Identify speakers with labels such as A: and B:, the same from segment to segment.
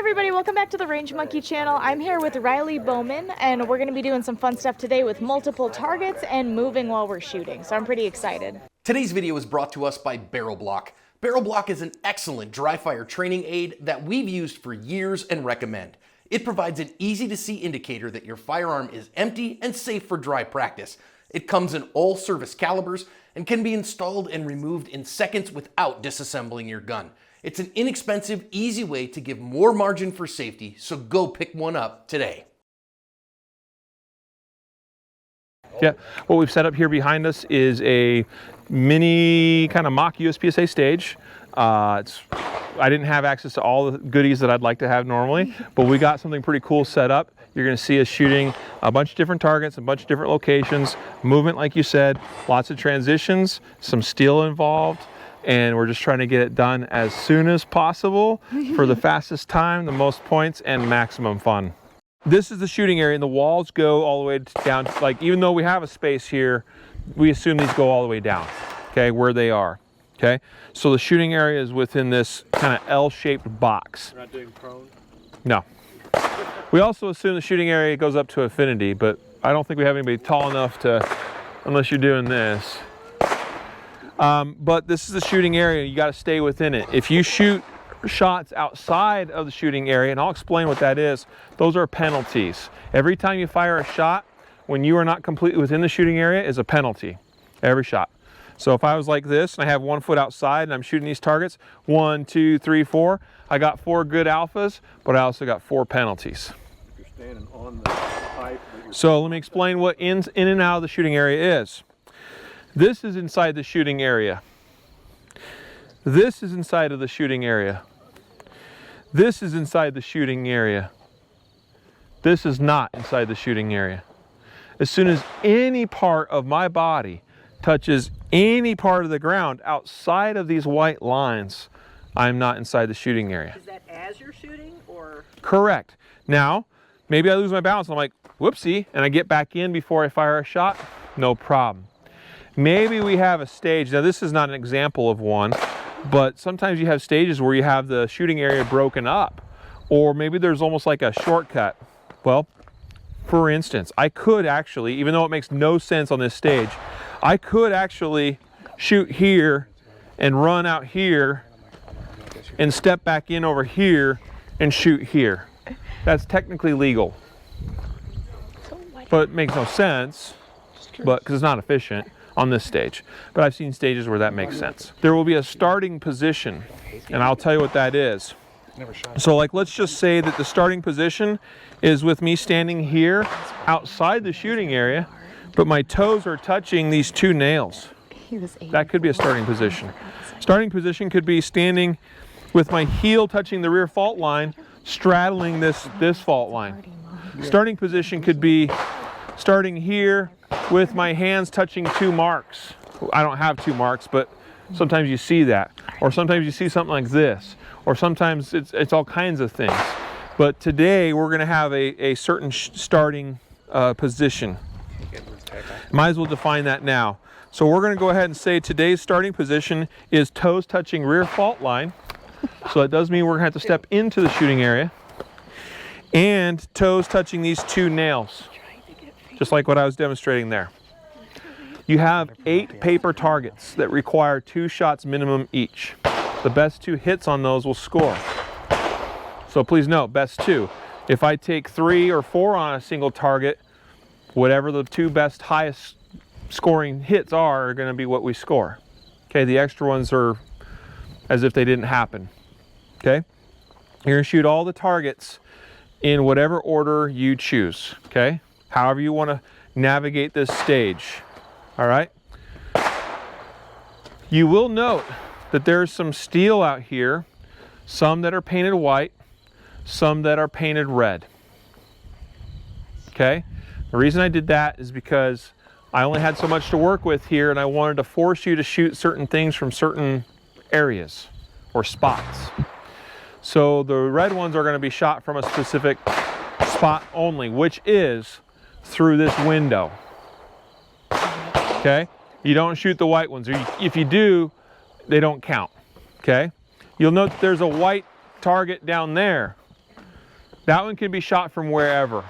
A: everybody, welcome back to the Range Monkey channel. I'm here with Riley Bowman, and we're going to be doing some fun stuff today with multiple targets and moving while we're shooting, so I'm pretty excited.
B: Today's video is brought to us by Barrel Block. Barrel Block is an excellent dry fire training aid that we've used for years and recommend. It provides an easy to see indicator that your firearm is empty and safe for dry practice. It comes in all service calibers and can be installed and removed in seconds without disassembling your gun. It's an inexpensive, easy way to give more margin for safety, so go pick one up today.
C: Yeah, what we've set up here behind us is a mini kind of mock USPSA stage. I didn't have access to all the goodies that I'd like to have normally, but we got something pretty cool set up. You're going to see us shooting a bunch of different targets, a bunch of different locations, movement like you said, lots of transitions, some steel involved, and we're just trying to get it done as soon as possible for the fastest time, the most points, and maximum fun. This is the shooting area, and the walls go all the way down. Like, even though we have a space here, we assume these go all the way down, okay, where they are, okay? So the shooting area is within this kind of L-shaped box.
D: We're not doing prone?
C: No. We also assume the shooting area goes up to infinity, but I don't think we have anybody tall enough to, unless you're doing this. But this is the shooting area. You got to stay within it. If you shoot shots outside of the shooting area, and I'll explain what that is, those are penalties. Every time you fire a shot, when you are not completely within the shooting area, is a penalty. Every shot. So if I was like this and I have 1 foot outside and I'm shooting these targets, 1, 2, 3, 4, I got 4 good alphas, but I also got 4 penalties.
D: You're standing on the pipe.
C: So let me explain what in and out of the shooting area is. This is inside the shooting area. This is inside of the shooting area. This is inside the shooting area. This is not inside the shooting area. As soon as any part of my body touches any part of the ground outside of these white lines, I'm not inside the shooting area.
E: Is that as you're shooting, or?
C: Correct. Now, maybe I lose my balance and I'm like, whoopsie, and I get back in before I fire a shot, no problem. Maybe we have a stage, now this is not an example of one, but sometimes you have stages where you have the shooting area broken up, or maybe there's almost like a shortcut. Well, for instance, I could actually, even though it makes no sense on this stage, I could actually shoot here and run out here and step back in over here and shoot here. That's technically legal, but it makes no sense, but because it's not efficient on this stage. But I've seen stages where that makes sense. There will be a starting position, and I'll tell you what that is. So like, let's just say that the starting position is with me standing here outside the shooting area, but my toes are touching these 2 nails. That could be a starting position. Starting position could be standing with my heel touching the rear fault line, straddling this fault line. Starting position could be starting here with my hands touching 2 marks. I don't have 2 marks, but sometimes you see that. Or sometimes you see something like this. Or sometimes it's all kinds of things. But today we're going to have a certain starting position. Might as well define that now. So we're going to go ahead and say today's starting position is toes touching rear fault line. So that does mean we're going to have to step into the shooting area. And toes touching these 2 nails. Just like what I was demonstrating there. You have 8 paper targets that require 2 shots minimum each. The best 2 hits on those will score. So please note, best 2. If I take 3 or 4 on a single target, whatever the 2 best highest scoring hits are going to be what we score. Okay, the extra ones are as if they didn't happen. Okay, you're going to shoot all the targets in whatever order you choose. Okay, however you want to navigate this stage. All right. You will note that there's some steel out here, some that are painted white, some that are painted red. Okay, the reason I did that is because I only had so much to work with here, and I wanted to force you to shoot certain things from certain areas or spots. So the red ones are going to be shot from a specific spot only, which is through this window. Okay, you don't shoot the white ones, or if you do, they don't count. Okay, you'll note there's a white target down there. That one can be shot from wherever.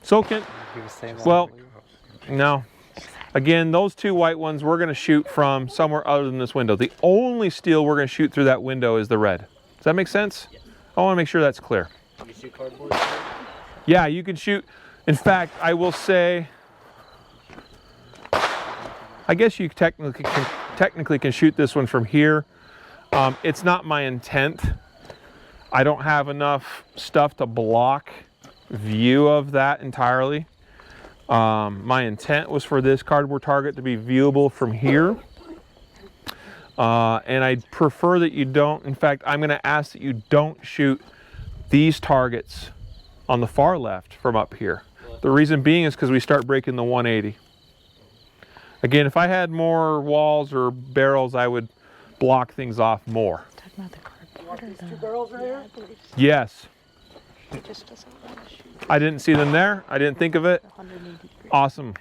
C: So can, well, no. Again, those two white ones we're gonna shoot from somewhere other than this window. The only steel we're gonna shoot through that window is the red. Does that make sense? Yes. I wanna make sure that's clear.
D: Can you shoot cardboard?
C: Yeah, you can shoot. In fact, I will say, I guess you technically can shoot this one from here. It's not my intent. I don't have enough stuff to block view of that entirely. My intent was for this cardboard target to be viewable from here. And I prefer that you don't, in fact, I'm gonna ask that you don't shoot these targets on the far left from up here. The reason being is because we start breaking the 180. Again, if I had more walls or barrels, I would block things off more.
A: Talking about the cardboard or
E: Two barrels right here?
C: Yes.
A: It just doesn't want to shoot
C: I didn't see them there. I didn't think of it.
A: 180 degrees.
C: Awesome.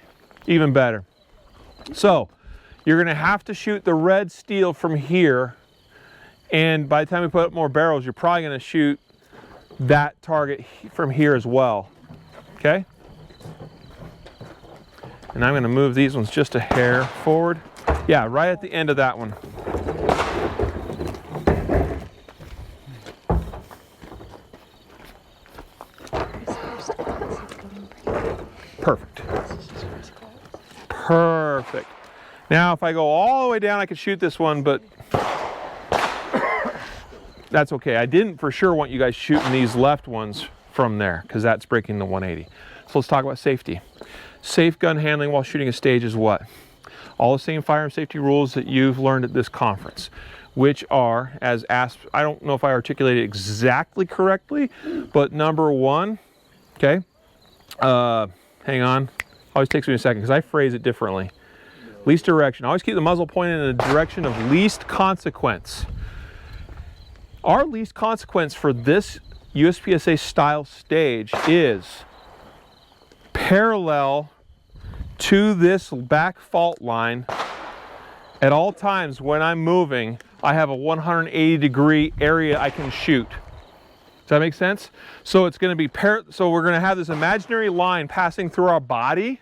C: Even better. So you're going to have to shoot the red steel from here. And by the time we put up more barrels, you're probably going to shoot that target from here as well. Okay? And I'm going to move these ones just a hair forward. Yeah, right at the end of that one. Perfect. Perfect. Now, if I go all the way down, I could shoot this one, but that's okay. I didn't for sure want you guys shooting these left ones from there because that's breaking the 180. So let's talk about safety. Safe gun handling while shooting a stage is what? All the same firearm safety rules that you've learned at this conference, which are, as asked, I don't know if I articulated exactly correctly, but number one, okay, hang on, always takes me a second because I phrase it differently. Least direction, always keep the muzzle pointed in the direction of least consequence. Our least consequence for this USPSA style stage is parallel to this back fault line at all times. When I'm moving, I have a 180 degree area I can shoot. Does that make sense? So it's going to be so we're going to have this imaginary line passing through our body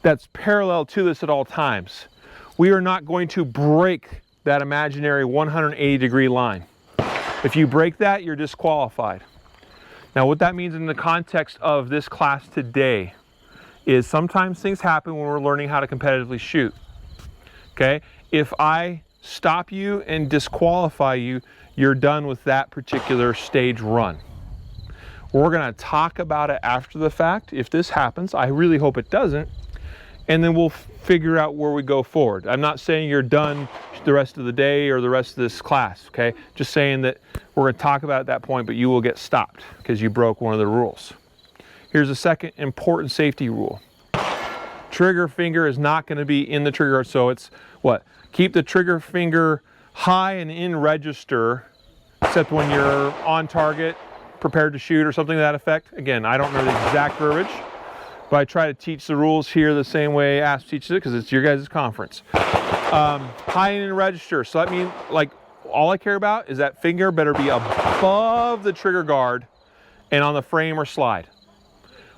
C: that's parallel to this at all times. We are not going to break that imaginary 180 degree line. If you break that, you're disqualified. Now, what that means in the context of this class today is sometimes things happen when we're learning how to competitively shoot. Okay? If I stop you and disqualify you, you're done with that particular stage run. We're going to talk about it after the fact. If this happens, I really hope it doesn't, and then we'll figure out where we go forward. I'm not saying you're done the rest of the day or the rest of this class, okay? Just saying that we're going to talk about it at that point, but you will get stopped because you broke one of the rules. Here's a second important safety rule. Trigger finger is not going to be in the trigger, so it's what? Keep the trigger finger high and in register, except when you're on target, prepared to shoot or something to that effect. Again, I don't know the exact verbiage, but I try to teach the rules here the same way ASP teaches it because it's your guys' conference. High and in register, so that means like all I care about is that finger better be above the trigger guard and on the frame or slide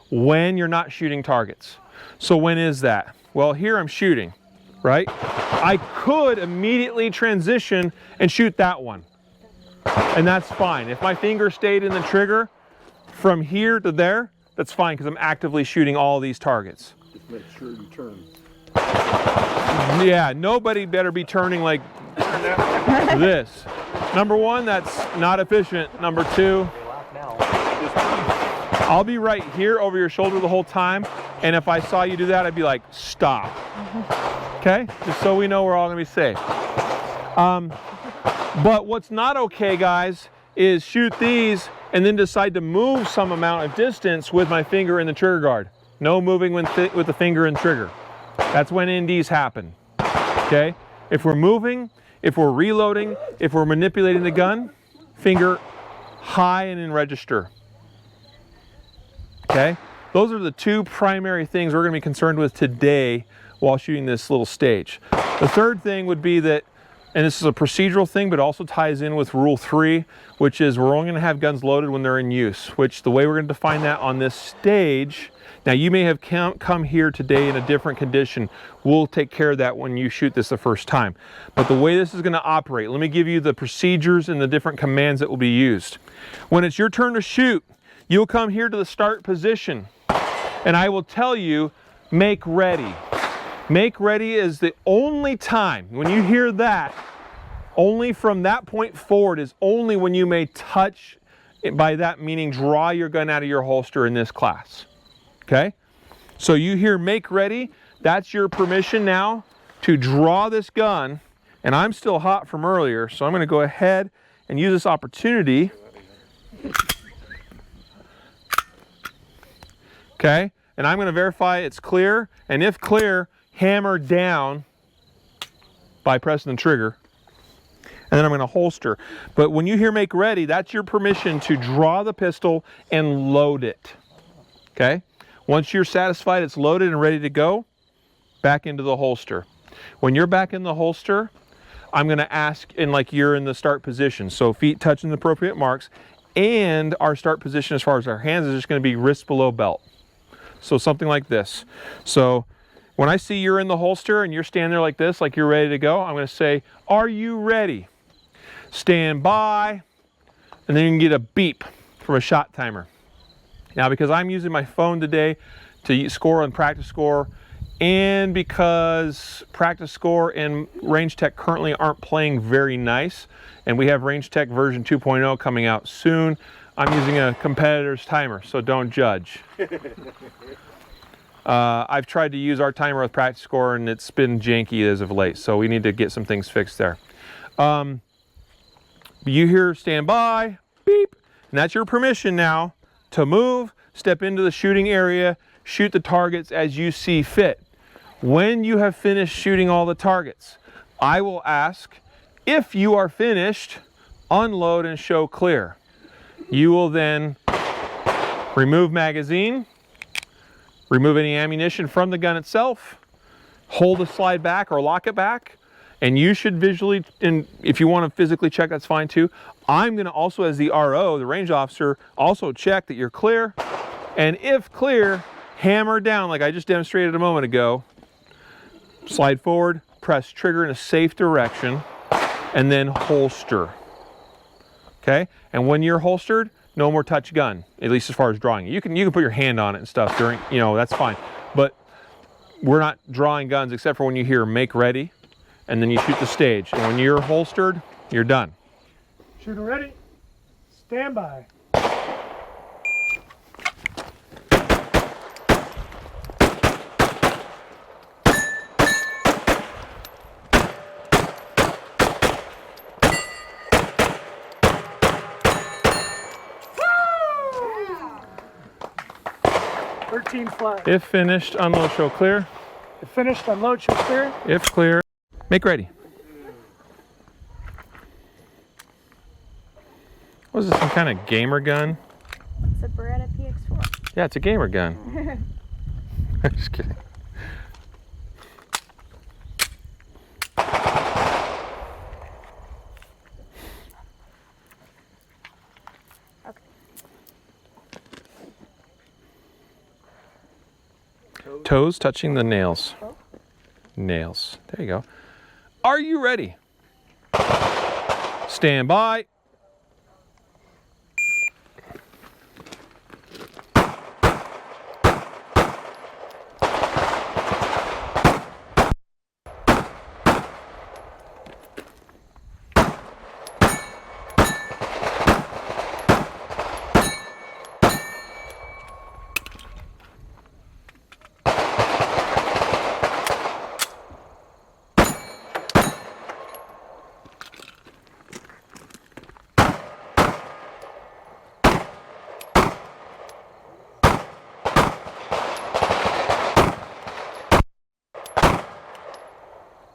C: when you're not shooting targets. So when is that? Well, here I'm shooting, right? I could immediately transition and shoot that one, and that's fine. If my finger stayed in the trigger from here to there, that's fine because I'm actively shooting all these targets.
D: Just make sure you turn.
C: Yeah, nobody better be turning like this. Number one, that's not efficient. Number two, I'll be right here over your shoulder the whole time, and if I saw you do that, I'd be like, stop. Okay? Just so we know we're all gonna be safe. But what's not okay, guys, is shoot these and then decide to move some amount of distance with my finger in the trigger guard. No moving with the finger and trigger. That's when NDs happen. Okay? If we're moving, if we're reloading, if we're manipulating the gun, finger high and in register. Okay? Those are the two primary things we're going to be concerned with today while shooting this little stage. The third thing would be that and this is a procedural thing, but also ties in with Rule 3, which is we're only going to have guns loaded when they're in use, which the way we're going to define that on this stage, now you may have come here today in a different condition. We'll take care of that when you shoot this the first time. But the way this is going to operate, let me give you the procedures and the different commands that will be used. When it's your turn to shoot, you'll come here to the start position, and I will tell you, make ready. Make ready is the only time, when you hear that, only from that point forward is only when you may touch, by that meaning draw your gun out of your holster in this class. Okay? So you hear make ready, that's your permission now to draw this gun, and I'm still hot from earlier, so I'm going to go ahead and use this opportunity. Okay? And I'm going to verify it's clear, and if clear, hammer down by pressing the trigger, and then I'm going to holster. But when you hear make ready, that's your permission to draw the pistol and load it. Okay? Once you're satisfied it's loaded and ready to go, back into the holster. When you're back in the holster, I'm going to ask, and like you're in the start position, so feet touching the appropriate marks, and our start position as far as our hands is just going to be wrist below belt. So something like this. So when I see you're in the holster and you're standing there like this, like you're ready to go, I'm going to say, are you ready? Stand by, and then you can get a beep from a shot timer. Now, because I'm using my phone today to score on Practice Score, and because Practice Score and Range Tech currently aren't playing very nice, and we have Range Tech version 2.0 coming out soon, I'm using a competitor's timer, so don't judge. I've tried to use our timer with Practice Score and it's been janky as of late, so we need to get some things fixed there. You hear stand by, beep, and that's your permission now to move, step into the shooting area, shoot the targets as you see fit. When you have finished shooting all the targets, I will ask, if you are finished, unload and show clear. You will then remove magazine, remove any ammunition from the gun itself, hold the slide back or lock it back, and you should visually, and if you want to physically check, that's fine too. I'm going to also, as the RO, the range officer, also check that you're clear, and if clear, hammer down like I just demonstrated a moment ago, slide forward, press trigger in a safe direction, and then holster. Okay, and when you're holstered, no more touch gun, at least as far as drawing. You can put your hand on it and stuff during, you know, that's fine. But we're not drawing guns except for when you hear make ready, and then you shoot the stage. And when you're holstered, you're done.
F: Shooter ready, stand by. 13 flat.
C: If finished, unload, show clear.
F: If finished, unload, show clear.
C: If clear, make ready. What is this, some kind of gamer gun?
A: It's a Beretta PX4.
C: Yeah, it's a gamer gun. I'm just kidding. Toes touching the nails. Nails. There you go. Are you ready? Stand by.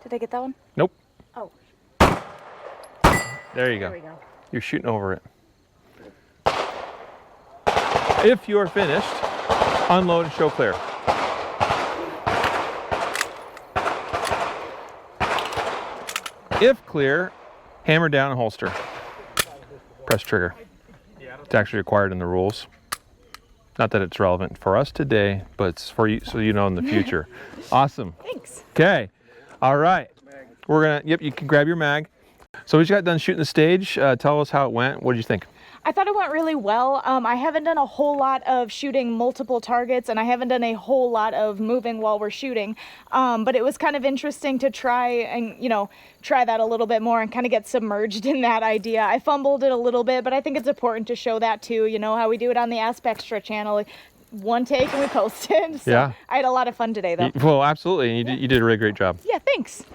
A: Did I get that one?
C: Nope.
A: Oh.
C: There you go.
A: There we go.
C: You're shooting over it. If you're finished, unload and show clear. If clear, hammer down and holster. Press trigger. It's actually required in the rules. Not that it's relevant for us today, but it's for you so you know in the future. Awesome.
A: Thanks.
C: Okay. All right. We're gonna, yep, you can grab your mag. So we just got done shooting the stage. Tell us how it went. What did you think?
A: I thought it went really well. I haven't done a whole lot of shooting multiple targets, and I haven't done a whole lot of moving while we're shooting. But it was kind of interesting to try and, try that a little bit more and kind of get submerged in that idea. I fumbled it a little bit, but I think it's important to show that too. You know how we do it on the ASPEXtra channel. One take and we post it. So
C: Yeah.
A: I had a lot of fun today though.
C: Well, absolutely. And you did a really great job.
A: Yeah, thanks.